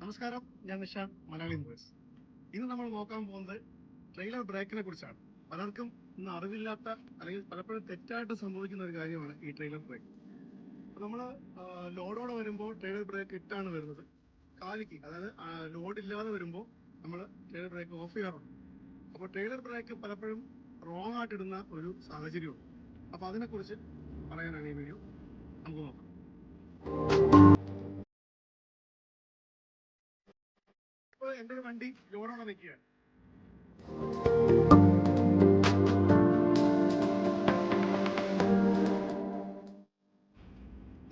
നമസ്കാരം, ഞാൻ നിഷാദ്, മലയാളി മൂവേഴ്സ്. ഇന്ന് നമ്മൾ നോക്കാൻ പോകുന്നത് ട്രെയിലർ ബ്രേക്കിനെ കുറിച്ചാണ്. പലർക്കും ഇന്ന് അറിവില്ലാത്ത അല്ലെങ്കിൽ പലപ്പോഴും തെറ്റായിട്ട് സംഭവിക്കുന്ന ഒരു കാര്യമാണ് ഈ ട്രെയിലർ ബ്രേക്ക്. അപ്പോൾ നമ്മൾ ലോഡോടെ വരുമ്പോൾ ട്രെയിലർ ബ്രേക്ക് ഇട്ടാണ് വരുന്നത്. കാലിക്ക്, അതായത് ലോഡ് ഇല്ലാതെ വരുമ്പോൾ നമ്മൾ ട്രെയിലർ ബ്രേക്ക് ഓഫ് ചെയ്യാറുണ്ട്. അപ്പോൾ ട്രെയിലർ ബ്രേക്ക് പലപ്പോഴും റോങ് ആയിട്ട് ഇടുന്ന ഒരു സാഹചര്യമുണ്ട്. അപ്പോൾ അതിനെക്കുറിച്ച് പറയാനാണ് ഈ വീഡിയോ. നമുക്ക് നോക്കാം. ഇപ്പോൾ എൻ്റെ ഒരു വണ്ടി ലോഡോടെ നിൽക്കുകയാണ്.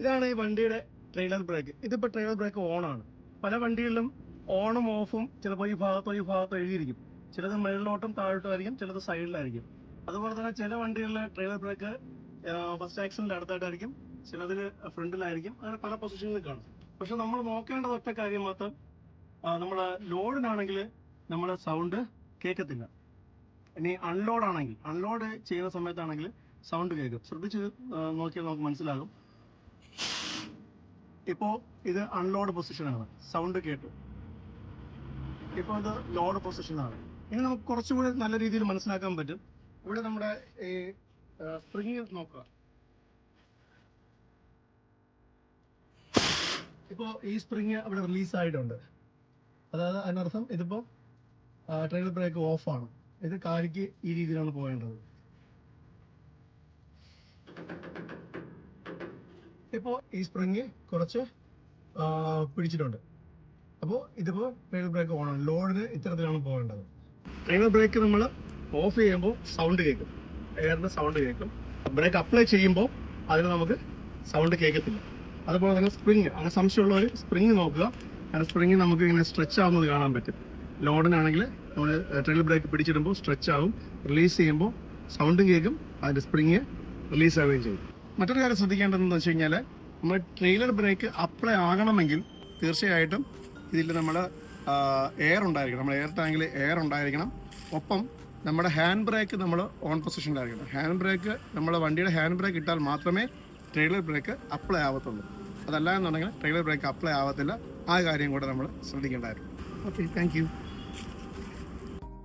ഇതാണ് ഈ വണ്ടിയുടെ ട്രെയിലർ ബ്രേക്ക്. ഇതിപ്പോൾ ട്രെയിലർ ബ്രേക്ക് ഓണാണ്. പല വണ്ടികളിലും ഓണും ഓഫും ചിലപ്പോൾ ഈ ഭാഗത്തോ എഴുതിയിരിക്കും. ചിലത് മുകളിലോട്ടും താഴോട്ടും ആയിരിക്കും, ചിലത് സൈഡിലായിരിക്കും. അതുപോലെ തന്നെ ചില വണ്ടികളിലെ ട്രെയിലർ ബ്രേക്ക് ഫസ്റ്റ് ആക്സിലിൻ്റെ അടുത്തായിട്ടായിരിക്കും, ചിലതിൽ ഫ്രണ്ടിലായിരിക്കും. അങ്ങനെ പല പൊസിഷനിൽ കാണും. പക്ഷെ നമ്മൾ നോക്കേണ്ടത് ഒറ്റ കാര്യം മാത്രം, നമ്മൾ ലോഡിനാണെങ്കിൽ നമ്മൾ സൗണ്ട് കേൾക്കത്തില്ല. ഇനി അൺലോഡ് ചെയ്യുന്ന സമയത്താണെങ്കിൽ സൗണ്ട് കേൾക്കും. ശ്രദ്ധിച്ച് നോക്കിയാൽ നമുക്ക് മനസ്സിലാകും. ഇപ്പോൾ ഇത് അൺലോഡ് പൊസിഷനാണ്, സൗണ്ട് കേട്ടു. ഇപ്പോൾ ഇത് ലോഡ് പൊസിഷനാണ്. ഇനി നമുക്ക് കുറച്ചുകൂടി നല്ല രീതിയിൽ മനസ്സിലാക്കാൻ പറ്റും. ഇവിടെ നമ്മുടെ ഈ സ്പ്രിങ് നോക്കുക. ഇപ്പോൾ ഈ സ്പ്രിങ് അവിടെ റിലീസായിട്ടുണ്ട്. അതായത് അതിനർത്ഥം ഇതിപ്പോൾ ട്രെയിലർ ബ്രേക്ക് ഓഫാണ്. ഇത് കാലിക്ക് ഈ രീതിയിലാണ് പോകേണ്ടത്. ഇപ്പോൾ ഈ സ്പ്രിങ് കുറച്ച് പിടിച്ചിട്ടുണ്ട്. അപ്പോൾ ഇതിപ്പോൾ ട്രെയിലർ ബ്രേക്ക് ഓണാണ്. ലോഡിന് ഇത്തരത്തിലാണ് പോകേണ്ടത്. ട്രെയിലർ ബ്രേക്ക് നമ്മൾ ഓഫ് ചെയ്യുമ്പോൾ സൗണ്ട് കേൾക്കും, എയറിന് സൗണ്ട് കേൾക്കും. ബ്രേക്ക് അപ്ലൈ ചെയ്യുമ്പോൾ അതിന് നമുക്ക് സൗണ്ട് കേൾക്കത്തില്ല. അതുപോലെ തന്നെ സ്പ്രിങ്, അങ്ങനെ സംശയമുള്ളവർ സ്പ്രിങ് നോക്കുക. കാരണം സ്പ്രിങ് നമുക്ക് ഇങ്ങനെ സ്ട്രെച്ച് ആവുന്നത് കാണാൻ പറ്റും. ലോഡിനാണെങ്കിൽ നമ്മൾ ട്രെയിലർ ബ്രേക്ക് പിടിച്ചിടുമ്പോൾ സ്ട്രെച്ച് ആവും, റിലീസ് ചെയ്യുമ്പോൾ സൗണ്ടും കേൾക്കും, അതിൻ്റെ സ്പ്രിങ് റിലീസ് ആവുകയും ചെയ്യും. മറ്റൊരു കാര്യം ശ്രദ്ധിക്കേണ്ടതെന്ന് വെച്ച് കഴിഞ്ഞാൽ, നമ്മൾ ട്രെയിലർ ബ്രേക്ക് അപ്ലൈ ആകണമെങ്കിൽ തീർച്ചയായിട്ടും ഇതിൽ നമ്മൾ എയർ ഉണ്ടായിരിക്കണം. നമ്മുടെ എയർ ടാങ്കിൽ എയർ ഉണ്ടായിരിക്കണം. ഒപ്പം നമ്മുടെ ഹാൻഡ് ബ്രേക്ക് നമ്മൾ ഓൺ പൊസിഷനിലായിരിക്കണം. ഹാൻഡ് ബ്രേക്ക്, നമ്മുടെ വണ്ടിയുടെ ഹാൻഡ് ബ്രേക്ക് ഇട്ടാൽ മാത്രമേ ട്രെയിലർ ബ്രേക്ക് അപ്ലൈ ആവത്തുള്ളൂ. അതല്ല എന്നുണ്ടെങ്കിൽ ട്രെയിലർ ബ്രേക്ക് അപ്ലൈ ആവത്തില്ല. ആ കാര്യം കൂടെ നമ്മൾ ശ്രദ്ധിക്കേണ്ടതായിരുന്നു. Okay, thank you.